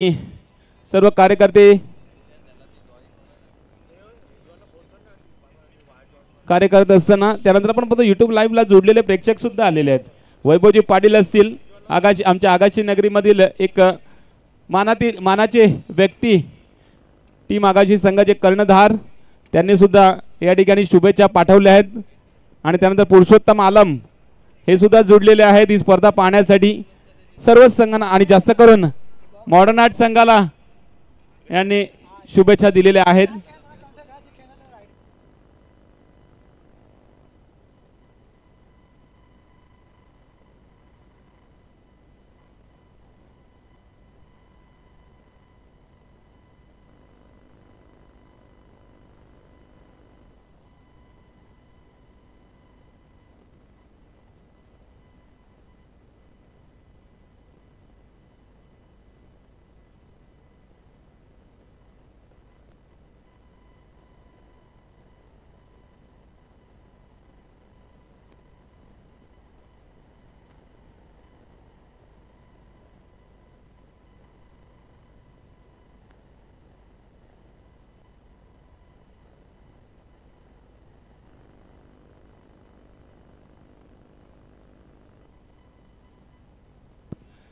सर्व कार्यकर्ते कार्यकर्ते असताना त्यानंतर आपण पाहतो YouTube लाईव्हला जोडलेले प्रेक्षक सुद्धा आलेले आहेत. वैभवजी पाटील असतील आगाशी आमच्या आगाशी नगरीमधील एक मानाचे व्यक्ती टीम आगाशी संघाचे कर्णधार त्यांनी सुद्धा या ठिकाणी शुभेच्छा पाठवल्या आहेत. आणि त्यानंतर पुरुषोत्तम आलम हे सुद्धा जोडलेले आहेत ही स्पर्धा पाहण्यासाठी. सर्व संघांना आणि जास्त करून मॉडर्न आर्ट संघाला यांनी शुभेच्छा दिलेल्या आहेत.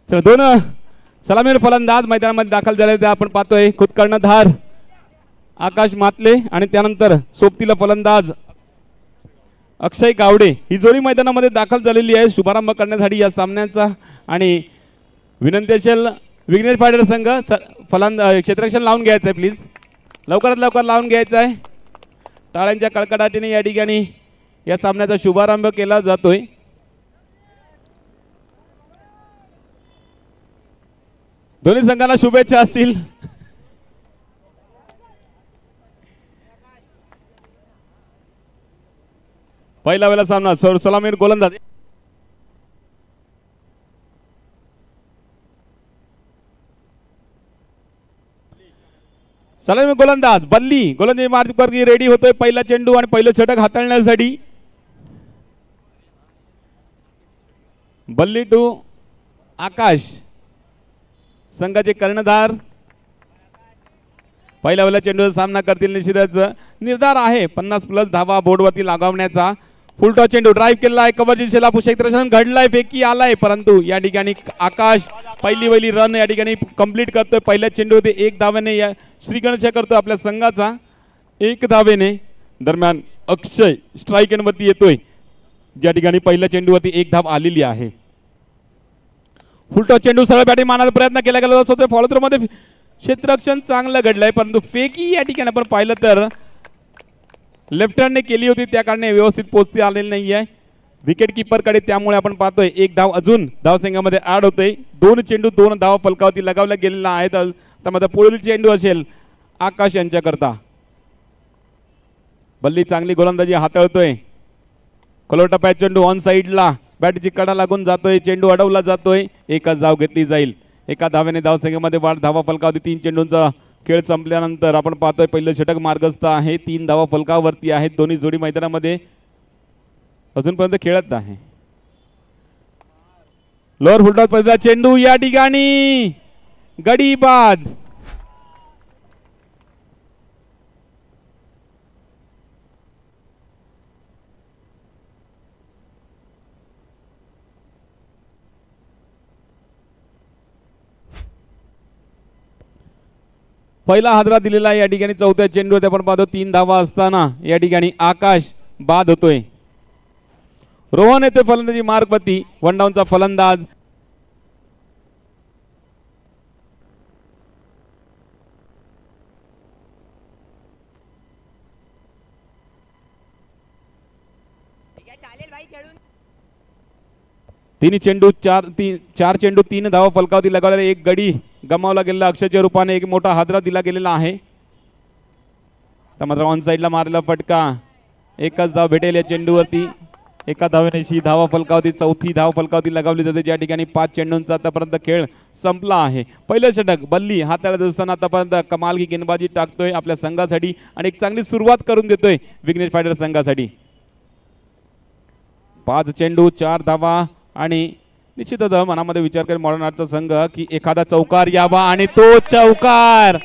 चला दोन सलामीर फलंदाज मैदानामध्ये दाखल झाले ते आपण पाहतोय. खुद कर्णधार आकाश मातले आणि त्यानंतर सोबतीला फलंदाज अक्षय गावडे ही जोडी मैदानामध्ये दाखल झालेली आहे शुभारंभ करण्यासाठी या सामन्याचा. आणि विनंती असेल विघ्नेश पाटील संघ क्षेत्ररक्षण लावून घ्यायचं आहे प्लीज, लवकरात लवकर लावून घ्यायचं आहे. टाळ्यांच्या कडकडाटीने या ठिकाणी या सामन्याचा शुभारंभ केला जातोय. दोन्ही संघाला शुभेच्छा असतील. पहिला वेळा सामना सलामीर गोलंदाज सलामीर गोलंदाज बल्ली गोलंदाजी मार्गावरती रेडी होतोय. पहिला चेंडू आणि पहिलं षटक हाताळण्यासाठी बल्ली टू आकाश संघाचे कर्णधार पहिल्या वेळेला चेंडूचा सामना करतील. निश्चितच निर्धार आहे 50+ धावा बोर्डवरती लगावण्याचा. फुलटॉस चेंडू ड्राईव्ह केला आहे, कव्हर दिशेला क्षेत्ररक्षण घडलाय, फेकी आलाय, परंतु या ठिकाणी आकाश पहिली रन या ठिकाणी कंप्लीट करतोय. पहिल्या चेंडूवरती 1 धावेने या श्रीगणेश करतोय आपल्या संघाचा 1 धावेने. दरम्यान अक्षय स्ट्राईक एंडवरती येतोय ज्या ठिकाणी पहिल्या चेंडूवरती 1 धाव आलेली आहे. फुलटॉस चेंडू सरळ बॅटिंग मारण्याचा प्रयत्न केला गेला होता. फॉलो थ्रू मध्ये क्षेत्ररक्षण चांगलं घडलंय, परंतु फेकी या ठिकाणी आपण पाहिलं तर लेफ्ट हँडने केली होती त्या कारणे व्यवस्थित पोहोचती आलेली नाहीये विकेट किपर कडे. त्यामुळे आपण पाहतोय 1 धाव अजून धावसंख्येमध्ये ऍड होते. 2 चेंडू 2 धावा फलकावरती लगावल्या गेलेल्या आहेत. त्यामध्ये पुढील चेंडू असेल आकाश यांच्याकरता. बल्ली चांगली गोलंदाजी हाताळतोय. खोल टप्प्यात चेंडू ऑन साइडला बॅटची कडा लागून जातोय, चेंडू अडवला जातोय. 1च धाव घेतली जाईल. 1 धावेने धावसंख्येमध्ये वाढ. धावा फलकावरती 3 चेंडूंचा खेळ संपल्यानंतर आपण पाहतोय पहिलं षटक मार्गस्थ आहे. 3 धावा फलकावरती आहेत. दोन्ही जोडी मैदानामध्ये अजूनपर्यंत खेळत आहे. लोअर फुलटॉस पहिला चेंडू या ठिकाणी गडी बाद. पहिला हादरा दिलेला या ठिकाणी चौथ्या चेंडूवर आपण पाहतो 3 धावा असताना या ठिकाणी आकाश बाद होतोय. रोहन येते फलंदाजी मार्गवरती. 1 डाऊनचा फलंदाज तिन्ही चेंडू 4 चेंडू 3 धावा फलकावरती लगावलेला. 1 गडी गमावला गेलेला अक्षयच्या रूपाने. 1 मोठा हादरा दिला गेलेला आहे. मात्र ऑन साइडला मारलेला फटका. 1च धाव भेटेल या चेंडूवरती. 1 धावेने ही धावा फलकावरती चौथी धाव फलकावरती लगावली जाते. ज्या ठिकाणी 5 चेंडूंचा आतापर्यंत खेळ संपला आहे. पहिलं षटक बल्ली हाताळत असताना आतापर्यंत कमाल की गेंदबाजी टाकतोय आपल्या संघासाठी आणि एक चांगली सुरुवात करून देतोय विघ्नेश पाटील संघासाठी. 5 चेंडू 4 धावा आणि निश्चितच मनामध्ये विचार करेल मॉडर्न आर्टचा संघ की एखादा चौकार यावा आणि तो चौकार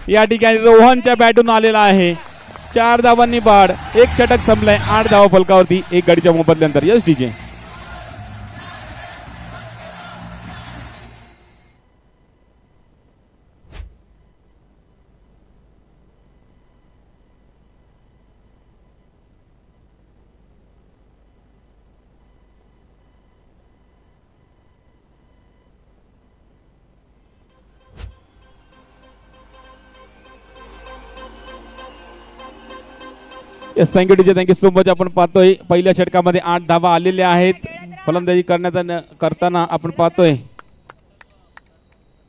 या ठिकाणी रोहनच्या बॅटून आलेला आहे. 4 धावांनी बाद, 1 षटक संपलाय. 8 धावा फलकावरती 1 गडीच्या मोबदल्यानंतर. Yes DJ. Yes thank you DJ, thank you so much. आपण पाहतोय पहिल्या षटकामध्ये 8 धावा आलेल्या आहेत. फलंदाजी करताना आपण पाहतोय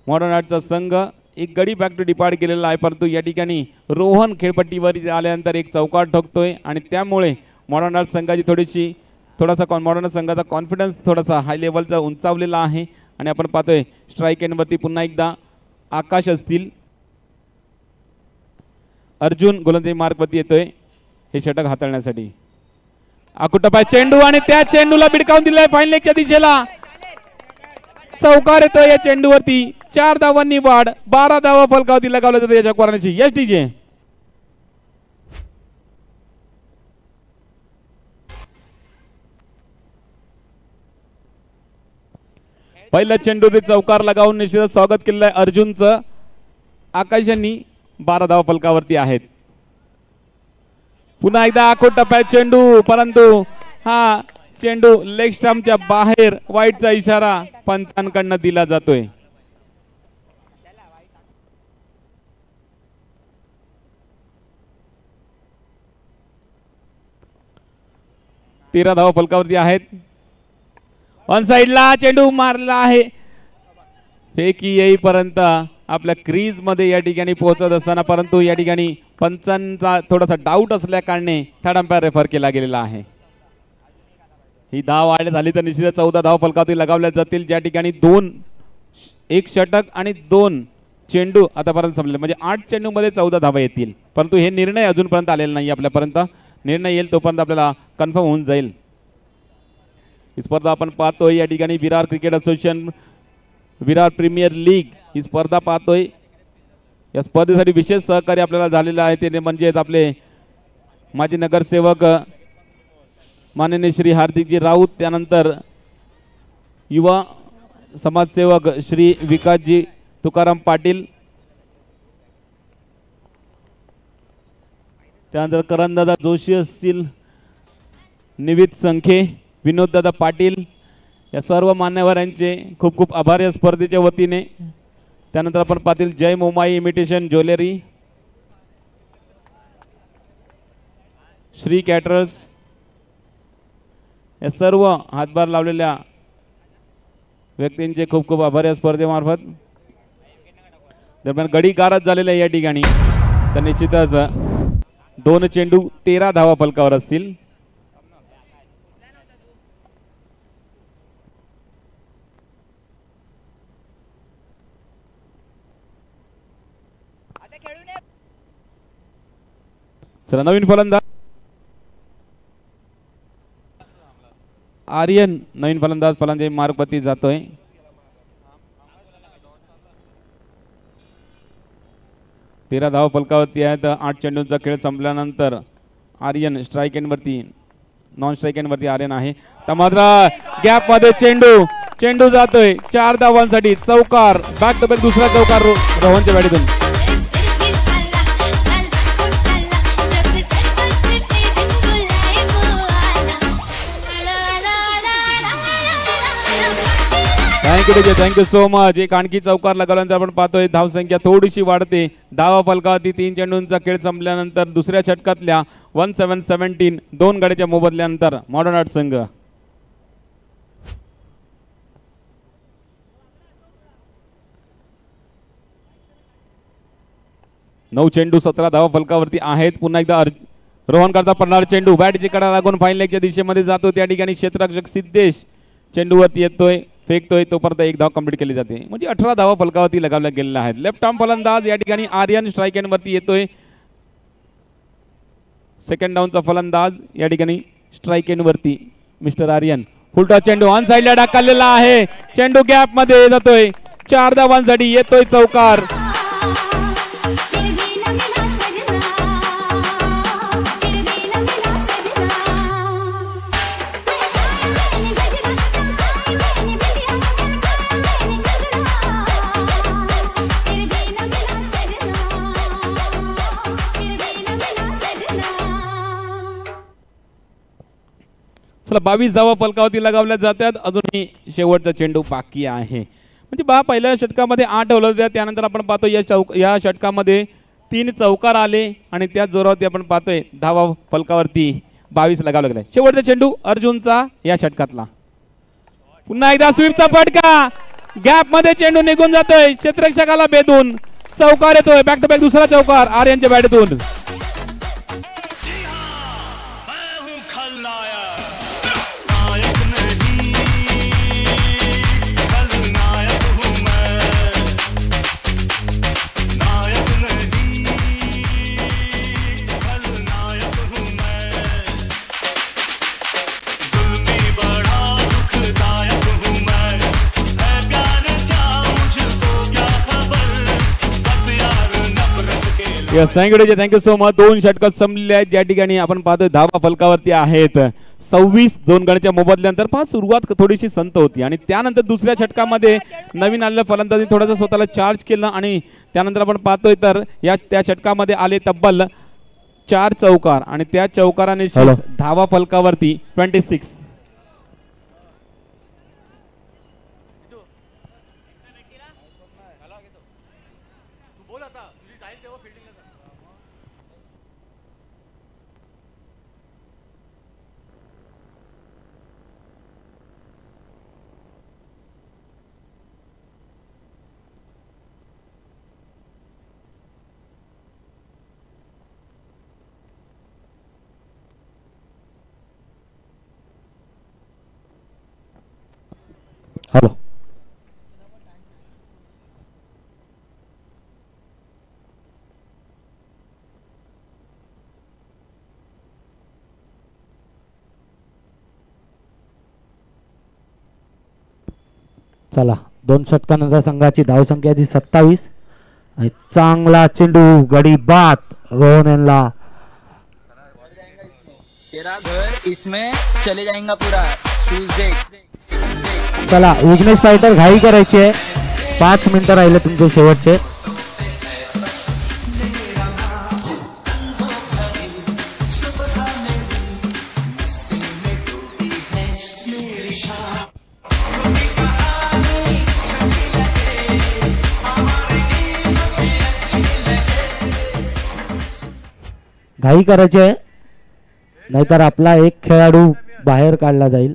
मॉडर्न आर्टचा संघ एक गडी बॅक टू डिपार्ट केलेला आहे, परंतु या ठिकाणी रोहन खेळपट्टीवर आल्यानंतर एक चौकार ठोकतोय आणि त्यामुळे मॉडर्न आर्ट संघाची थोडासा मॉडर्न संघाचा कॉन्फिडन्स थोडासा हाय लेवलचा उंचावलेला आहे. आणि आपण पाहतोय स्ट्राईक एंडवरती पुन्हा एकदा आकाश असतील. अर्जुन गोलंदाजी मार्कवरती येतोय हे षटक हाताळण्यासाठी. आकुटपाय चेंडू आणि त्या चेंडूला भिडकावून दिलाय फाईन लेगच्या दिशेला. चौकार येतोय या चेंडूवरती. 4 धावांनी वाढ, 12 धावा फलकावरती लगावल्या जाते याच्या कोराची. Yes DJ. पहिल्या चेंडूवरती चौकार लगावून निश्चितच स्वागत केलेलं आहे अर्जुनचं. आकाश यांनी 12 धावा फलकावरती आहेत. पुन्हा एकदा आखोट टप्प्यात चेंडू, परंतु हा चेंडू लेग स्टंपच्या बाहेर. वाईटचा इशारा पंचांकडनं दिला जातोय. तेरा धावा फलकावरती आहेत. ऑन साइडला चेंडू मारला आहे. फेकी येईपर्यंत आपल्या क्रीज मध्ये या ठिकाणी पोहोचत असताना, परंतु या ठिकाणी पंचांचा थोडासा डाऊट असल्या कारणे थर्ड अंपायर रेफर केला गेलेला आहे. ही धाव आड झाली तर निश्चितच 14 धावा फलकावरती लगावल्या जातील. ज्या ठिकाणी 1 षटक आणि 2 चेंडू आतापर्यंत संपले, म्हणजे 8 चेंडू मध्ये 14 धावा येतील. परंतु हे निर्णय अजूनपर्यंत आलेला नाही आपल्यापर्यंत. निर्णय येईल तोपर्यंत आपल्याला कन्फर्म होऊन जाईल. ही स्पर्धा आपण पाहतोय या ठिकाणी Virar cricket association Virar premier league ही स्पर्धा पाहतोय. या स्पर्धेसाठी विशेष सहकार्य आपल्याला झालेलं आहे ते म्हणजे आपले माजी नगरसेवक माननीय श्री हार्दिकजी राऊत, त्यानंतर युवा समाजसेवक श्री विकासजी तुकाराम पाटील, त्यानंतर करणदादा जोशी असतील, निवित संखे, विनोददादा पाटील, या सर्व मान्यवरांचे खूप खूप आभार या स्पर्धेच्या वतीने. त्यानंतर आपण Patil Jay Momai imitation jewellery, Shri caterers, या सर्व हातभार लावलेल्या व्यक्तींचे खूप खूप आभार या स्पर्धेमार्फत. दरम्यान गडी गारद झालेल्या या ठिकाणी तर निश्चितच 2 चेंडू 13 धावा फलकावर असतील. चला नवीन फलंदाज आर्यन, नवीन फलंदाज फलंदाजी मार्गवरती जातोय. तेरा धावा फलकावरती आहेत. 8 चेंडूंचा खेळ संपल्यानंतर आर्यन स्ट्राईक एंडवरती, नॉन स्ट्राईक एंडवरती आर्यन आहे. तर मात्र गॅप मध्ये चेंडू जातोय 4 धावांसाठी. चौकार, बॅक टू बॅक दुसरा चौकार रोहनच्या बॅटीतून. Thank you so much. एक आणखी चौकार लगावल्यानंतर आपण पाहतोय धावसंख्या थोडीशी वाढते. धावा फलकावरती 3 चेंडूंचा खेळ संपल्यानंतर दुसऱ्या षटकातल्या 17-17 2 गड्याच्या मोबदल्यानंतर मॉडर्न आर्ट संघ. नऊ चेंडू 17 धावा फलकावरती आहेत. पुन्हा एकदा रोहन करता पडणार चेंडू बॅटची कडा लागून फाईन लेगच्या दिशेमध्ये जातो. त्या ठिकाणी क्षेत्ररक्षक सिद्धेश चेंडूवरती येतोय, फेकतोय, तोपर्यंत 1 धाव कंप्लीट केली जाते. म्हणजे 18 धावा फलकावरती लगावल्या गेलेल्या आहेत. लेफ्ट आर्म फलंदाज या ठिकाणी आर्यन स्ट्राईक एंडवरती येतोय. सेकंड डाऊनचा फलंदाज या ठिकाणी स्ट्राईक एंडवरती मिस्टर आर्यन. फुलटॉ चेंडू ऑन साइडला ढकललेला आहे. चेंडू गॅप मध्ये जातोय. 4 धावांसाठी येतोय चौकार. चला 22 धावा फलकावरती लगावल्या जातात. अजूनही शेवटचा चेंडू बाकी आहे. म्हणजे पहिल्या षटकामध्ये 8 ठेवलं होत्या. त्यानंतर आपण पाहतो या षटकामध्ये 3 चौकार आले आणि त्या जोरावरती आपण पाहतोय धावा फलकावरती 22 लगाव लागले. शेवटचा चेंडू अर्जुनचा या षटकातला. पुन्हा एकदा स्वीपचा फटका. गॅप मध्ये चेंडू निघून जातोय. क्षेत्ररक्षकाला भेदून चौकार येतोय. बॅक टू बॅक दुसरा चौकार आर्यनच्या बॅटतून. Thank you so much. 2 षटकात संपलेले आहेत. ज्या ठिकाणी आपण पाहतोय धावा फलकावरती आहेत 26. 2 गणाच्या मोबदल्यानंतर सुरुवात थोडीशी संत होती आणि त्यानंतर दुसऱ्या षटकामध्ये नवीन आलेल्या फलंदाजांनी थोडंसं स्वतःला चार्ज केलं आणि त्यानंतर आपण पाहतोय तर त्या षटकामध्ये आले तब्बल 4 चौकार आणि त्या चौकाराने धावा फलकावरती 26. हॅलो. चला 2 षटकानंतर संघाची धावसंख्या 27 आणि चांगला चेंडू गडी बाद रोहन यांना. तेरा घर इसमें चले जाएगा पूरा. चला विघ्नेश फायटर घाई करायची आहे. 5 मिनिटं राहिले तुमचे शेवटचे. घाई करायची आहे नाहीतर आपला एक खेळाडू बाहेर काढला जाईल.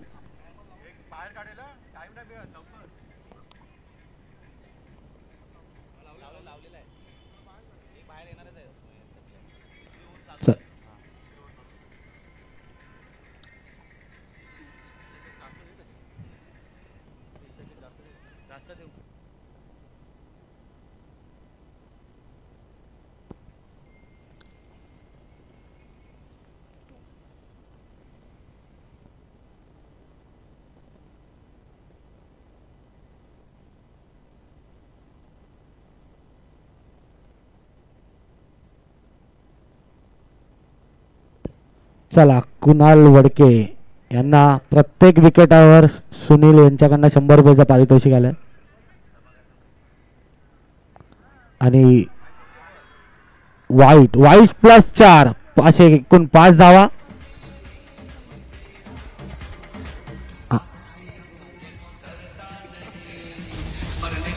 चला कुणाल वडके यांना प्रत्येक विकेटावर सुनील यांच्याकडनं 100 रुपयाचं पारितोषिक आलं आणि वाईट +4 असे एकूण 5 धावा.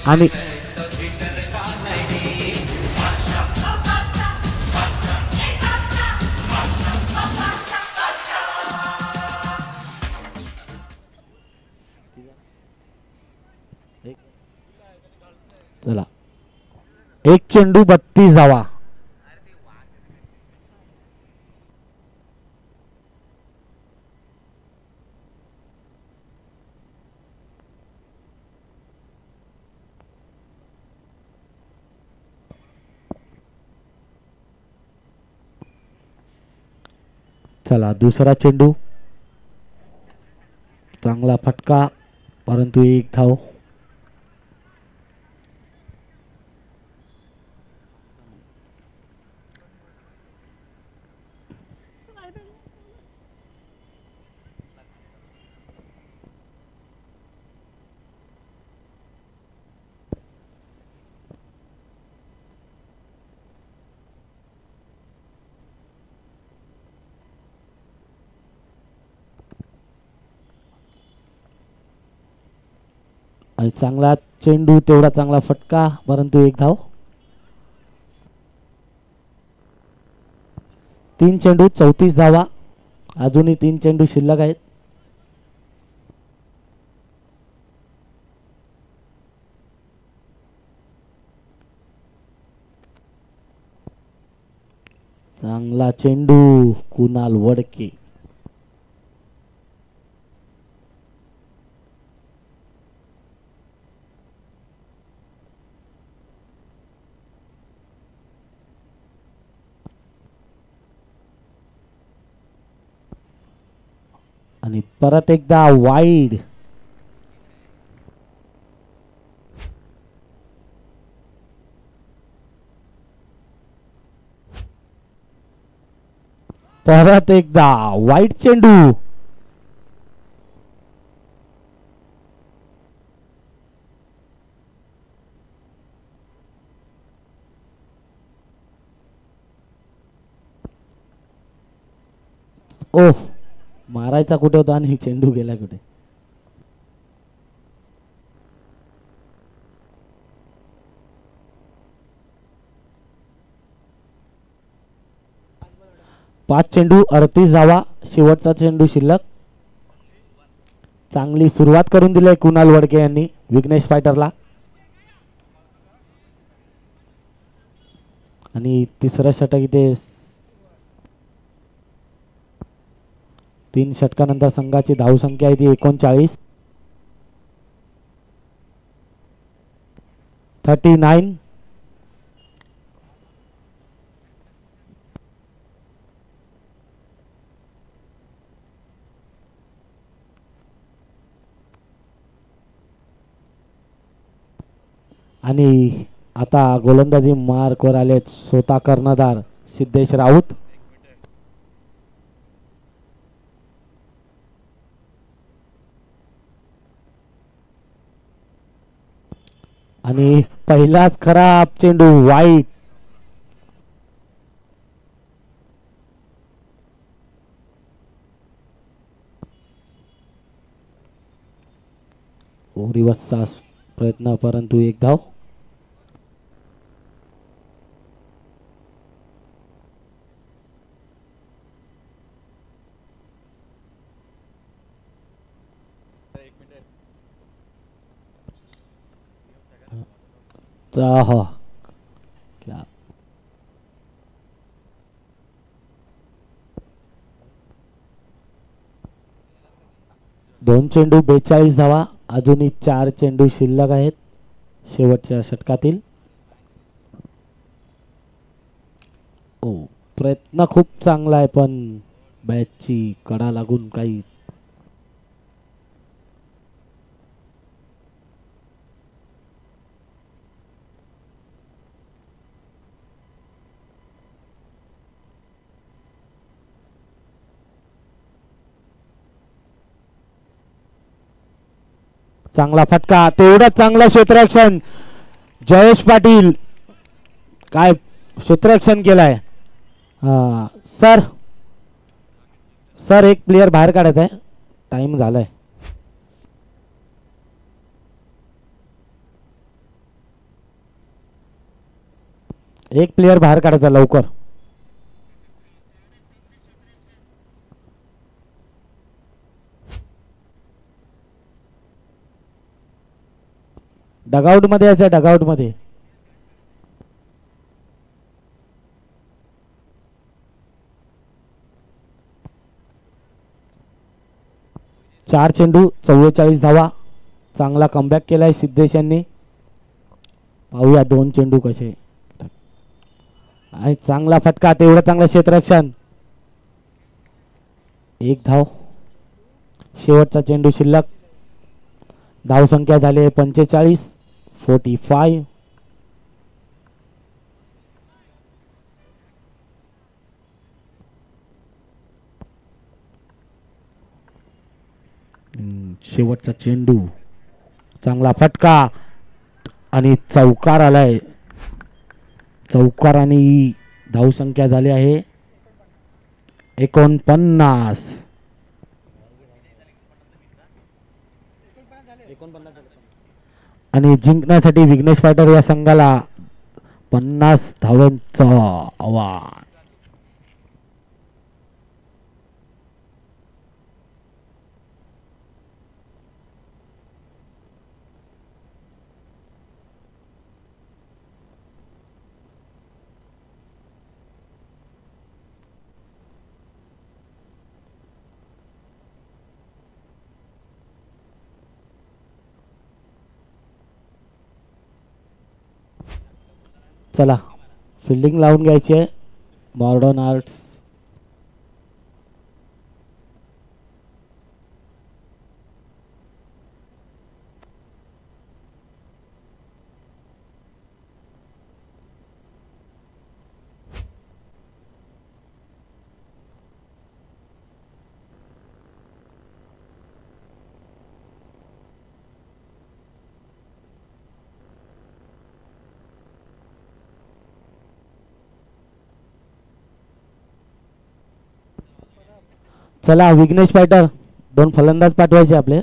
आणि चला एक चेंडू 32 धावा. चला दुसरा चेंडू चांगला चांगला फटका परंतु एक धाव. आणि चांगला चेंडू तेवढा चांगला फटका परंतु एक धाव. 3 चेंडू 34 धावा. अजूनही 3 चेंडू शिल्लक आहेत. चांगला चेंडू कुणाल वडके. आणि परत एकदा वाईड. परत एकदा वाईड चेंडू. ओह, मारायचा कुठे होता आणि चेंडू गेला कुठे. पाच चेंडू 38 धावा. शेवटचा चेंडू शिल्लक. चांगली सुरुवात करून दिली कुणाल वडके यांनी विघ्नेश फायटरला. आणि तिसरं षटक इथे 3 षटकानंतर संघाची धावसंख्या आहे ती 39. 39. आणि आता गोलंदाजी मार्कवर आलेत स्वतः कर्णधार सिद्धेश राऊत. आणि पहिलाच खराब चेंडू वाईट. रिवर्सचा प्रयत्न परंतु एक धाव. क्या 2 चेंडू 42 धावा. अजूनही 4 चेंडू शिल्लक आहेत शेवटच्या षटकातील. ओ, प्रयत्न खूप चांगला आहे पण बॅटची कडा लागून काही चांगला फटका तेवढा चांगला क्षेत्ररक्षण. जयेश पाटील काय क्षेत्ररक्षण केलाय. सर सर एक प्लेयर बाहेर काढायचा आहे. टाइम झालाय. एक प्लेयर बाहेर काढायचा लवकर. डगआउट मध्ये यायचं. डगआउट मध्ये 4 चेंडू 44 धावा. चांगला कमबॅक केलाय सिद्धेश यांनी. पाहूया 2 चेंडू कसे. आणि चांगला फटका तेवढं चांगलं क्षेत्ररक्षण. एक धाव. शेवटचा चेंडू शिल्लक. धावसंख्या झाली आहे 45, 45. शेवटचा चेंडू, चांगला फटका आणि चौकार आलाय. चौकार आणि धावसंख्या झाली आहे 49. आणि जिंकण्यासाठी विघ्नेश फायटर या संघाला 50 धावांचं आव्हान. चला फिल्डिंग लावून घ्यायची आहे मॉडर्न आर्ट्स. चला विघ्नेश फायटर 2 फलंदाज पाठवायचे आपले.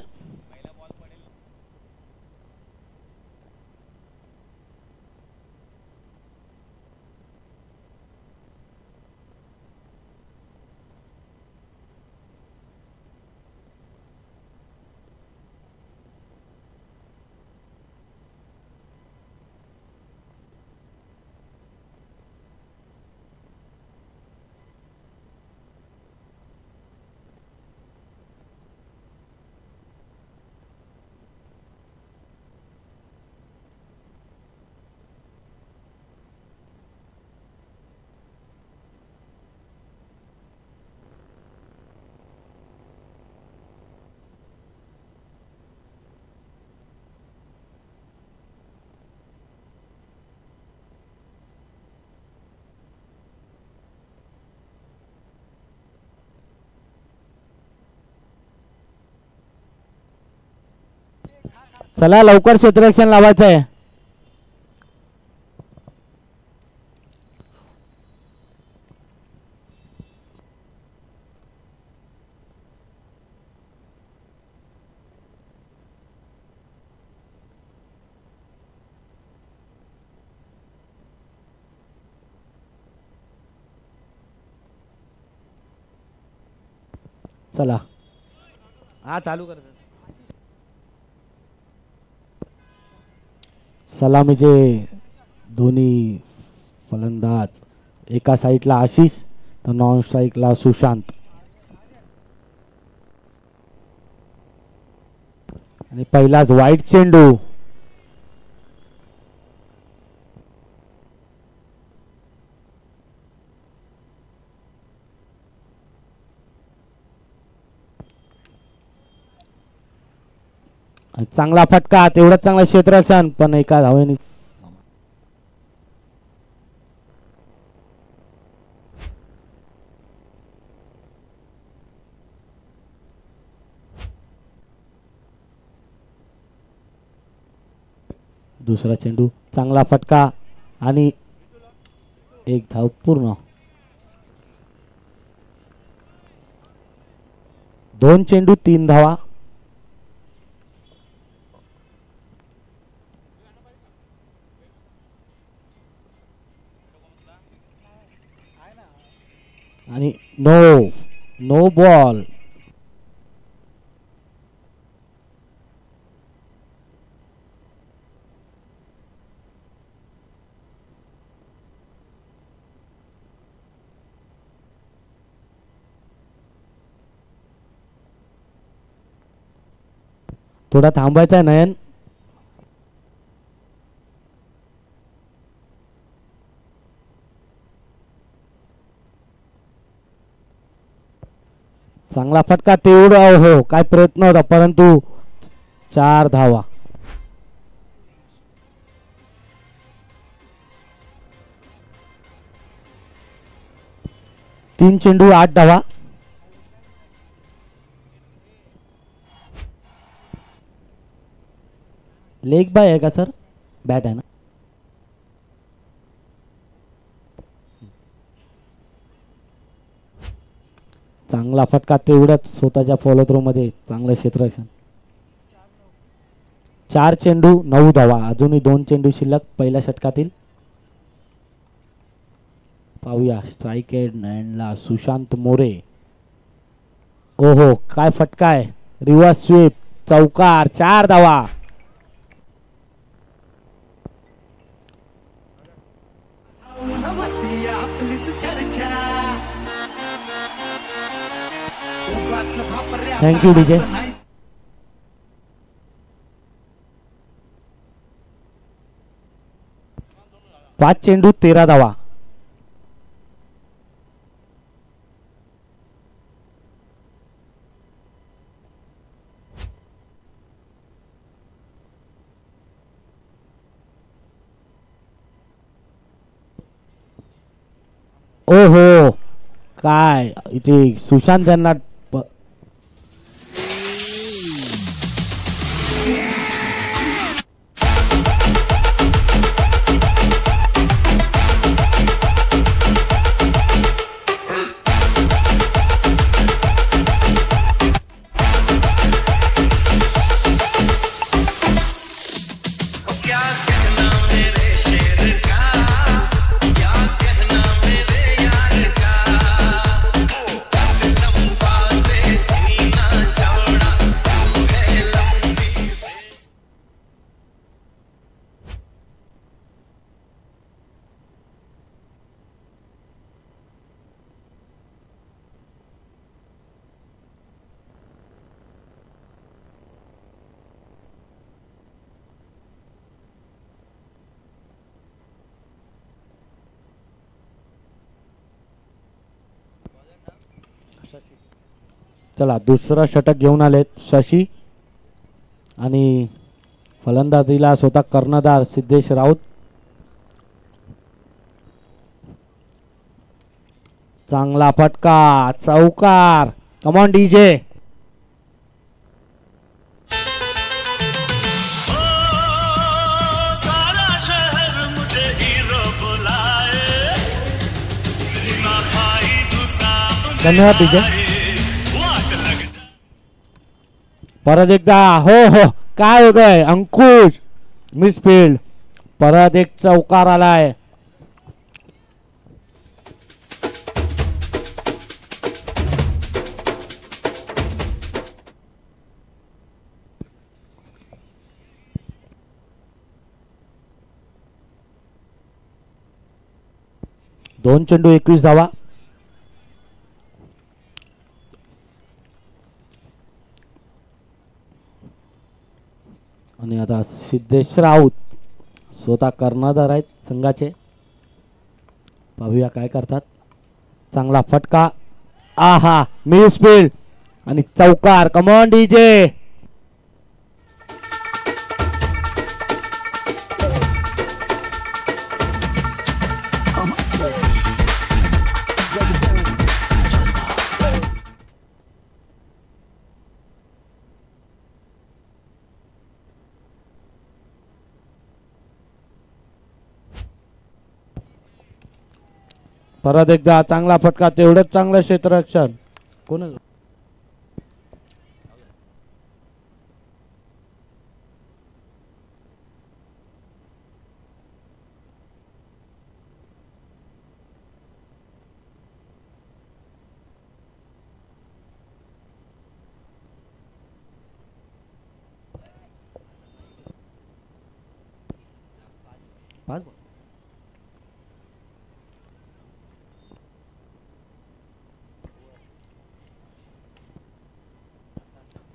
चला लवकर क्षेत्ररक्षण लावायचं आहे. चला हा चालू कर. सलामीचे दोन्ही फलंदाज, एका साईडला आशिष तर नॉन स्ट्राईकला सुशांत. आणि पहिलाच वाईट चेंडू. चांगला फटका, तेवढंच चांगला क्षेत्ररक्षण पण एका धावेने. दुसरा चेंडू, चांगला फटका आणि एक धाव पूर्ण. 2 चेंडू 3 धावा. आणि नो बॉल. थोडा थांबायचा आहे नयन. चांगला फटका, तेवढा हो काय प्रयत्न होता परंतु 4 धावा. तीन चेंडू 8 धावा. लेग बाय आहे का सर? बॅट आहे ना. चांगला फटका तेवढ्याच स्वतःच्या फॉलो थ्रो मध्ये चांगलं क्षेत्ररक्षण. 4 चेंडू 9 धावा. अजूनही 2 चेंडू शिल्लक पहिल्या षटकातील. पाहूया स्ट्राईक एंडला सुशांत मोरे. ओहो काय फटका आहे. रिव्हर्स स्वीप चौकार 4 धावा. Thank you DJ. 5 चेंडू 13 धावा. ओहो काय इथे सुशांत यांना चला दुसरं षटक घेऊन आलेत शशी आणि फलंदाजीला स्वतः कर्णधार सिद्धेश राऊत. चांगला फटका चौकार. Come on DJ. धन्यवाद डीजे. परत एकदा हो हो काय होतंय अंकुश मिसफील्ड. परत एक चौकार आलाय. दोन चेंडू 21 धावा. आणि आता सिद्धेश राऊत स्वतः कर्णधार आहेत संघाचे. पाहूया काय करतात. चांगला फटका. आहा मिसफील्ड आणि चौकार. Come on DJ. परत एकदा चांगला फटका तेवढंच चांगलं क्षेत्ररक्षण. कोण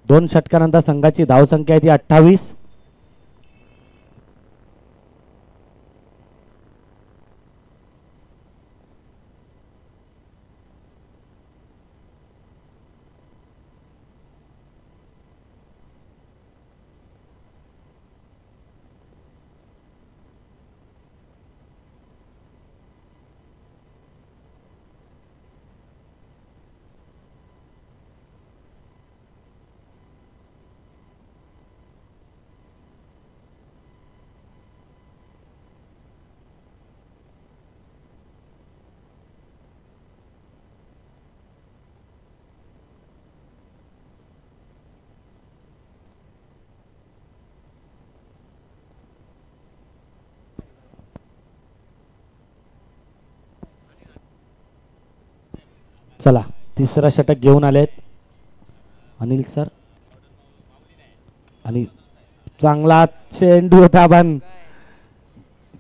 दोन षटकानंतर संघाची धावसंख्या आहे ती 28. चला तिसरा षटक घेऊन आलेत अनिल सर आणि चांगला चेंडू होता पण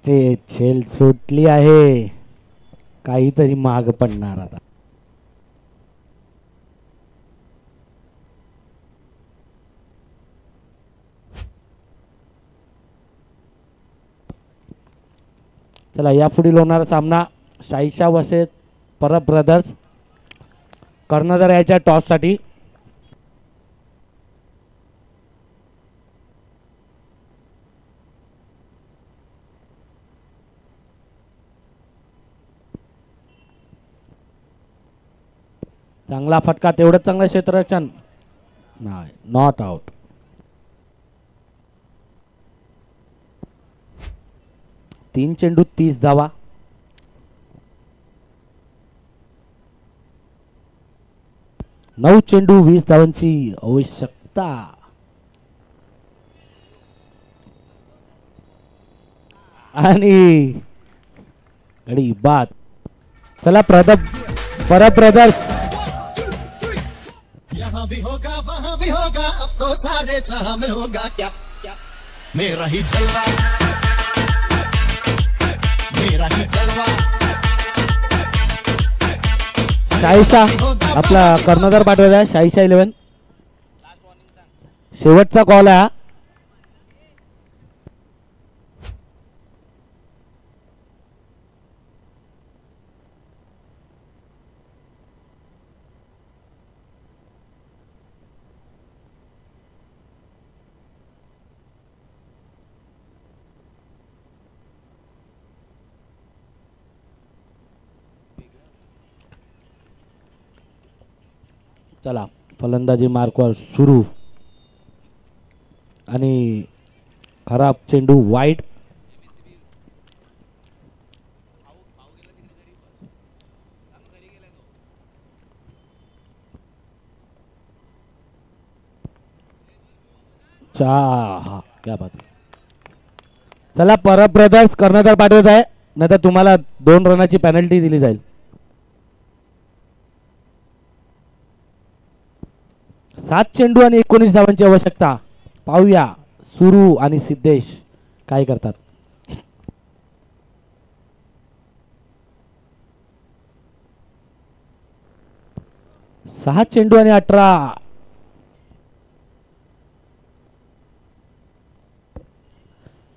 ते झेल सुटली आहे काहीतरी माग पडणार आता चला या पुढील होणारा सामना साईशा वर्सेस परब ब्रदर्स कर्णधार याच्या टॉस साठी चांगला फटका तेवढंच चांगलं क्षेत्ररक्षण नाही नॉट आउट तीन चेंडू 30 धावा नऊ चेंडू 20 धावांची आवश्यकता आणि गडी बाद चला परब ब्रदर्स यहाँ भी होगा वहाँ भी होगा अब तो 6:30 में होगा क्या क्या मेरा ही जलवा मेरा ही जलवा शाहीशा आपला कर्णधार पाठवला शाहीशा 11 शेवटचा कॉल आहे चला फलंदाजी मार्कवर सुरू आणि खराब चेंडू वाईट क्या बात चला परब ब्रदर्स कर्णधार पाठवत आहे नाहीतर तुम्हाला 2 रनाची पेनल्टी दिली जाईल 7 चेंडू आणि 19 धावांची आवश्यकता पाहूया सुरू आणि सिद्धेश काय करतात 6 चेंडू आणि 18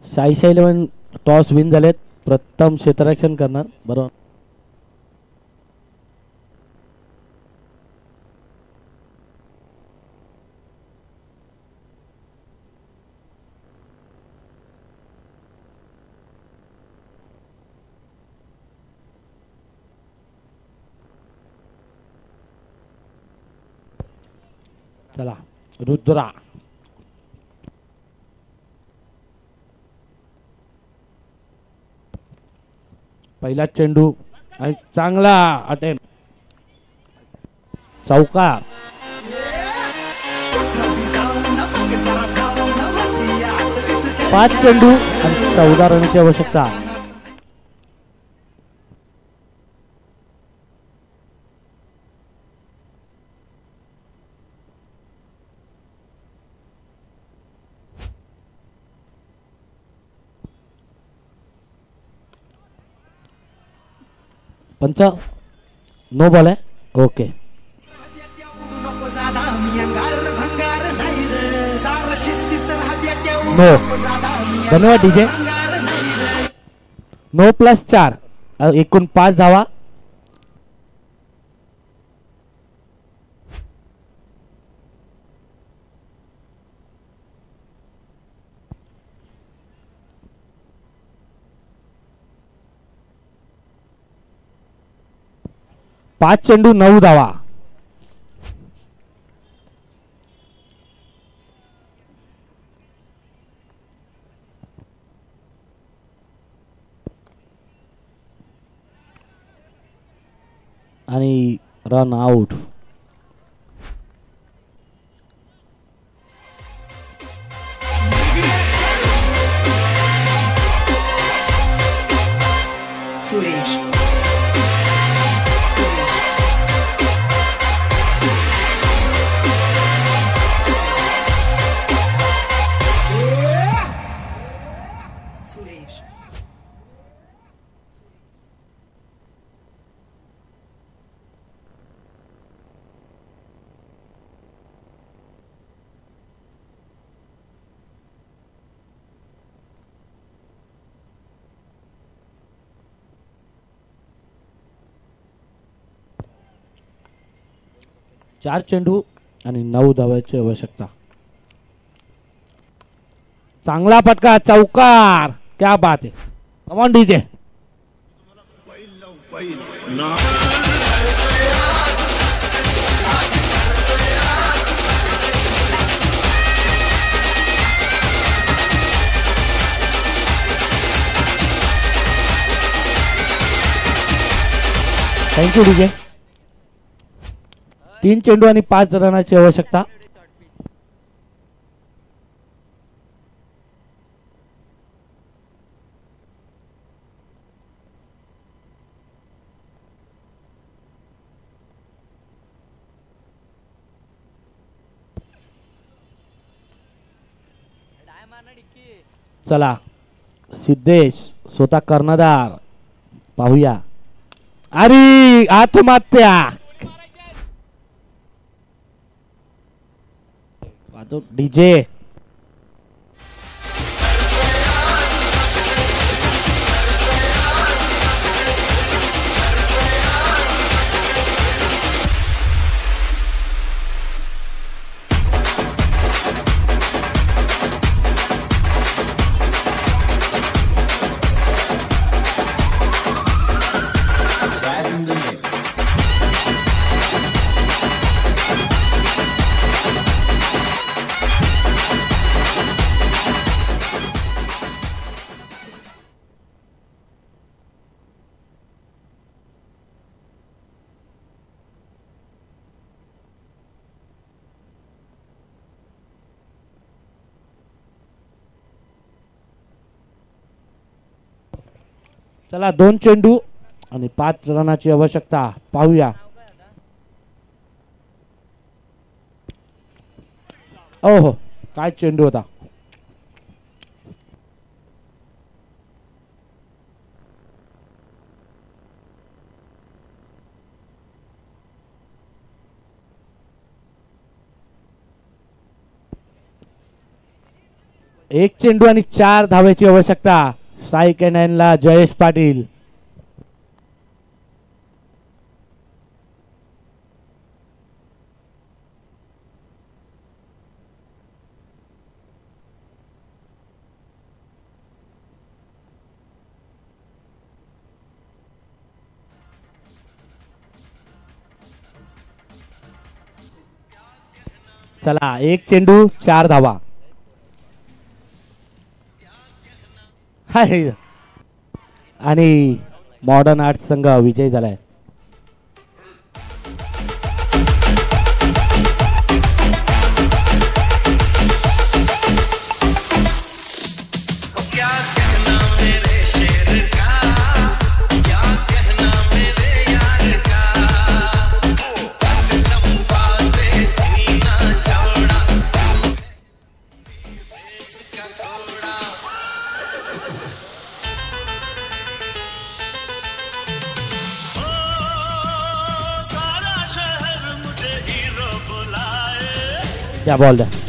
शाहीशा 11 टॉस विन झालेत प्रथम क्षेत्ररक्षण करणार बरोबर चला रुद्रा पहिला चेंडू आणि चांगला अटेम्प्ट चौकार 5 चेंडू आणि 14 रनची आवश्यकता पंच नो बॉल आहे ओके नो धन्यवाद डीजे नो +4 एकूण 5 धावा पाच चेंडू 9 धावा आणि रन आउट सुरेश 4 चेंडू आणि 9 धावांची आवश्यकता. चांगला फटका, चौकार. क्या बात आहे. Come on DJ. Thank you DJ. 3 चेंडू आणि 5 रनाची आवश्यकता. चला सिद्धेश स्वतः कर्णधार. पाहूया. अरे आत्महत्या. डीजे. चला 2 चेंडू आणि 5 रनाची आवश्यकता. पाहूया. ओहो काय चेंडू होता. एक चेंडू आणि 4 धावेची आवश्यकता. स्ट्राईक ला जयेश पाटील. चला 1 चेंडू 4 धावा. हाय आणि मॉडर्न आर्ट संघ विजय झालाय. क्या बॉल है.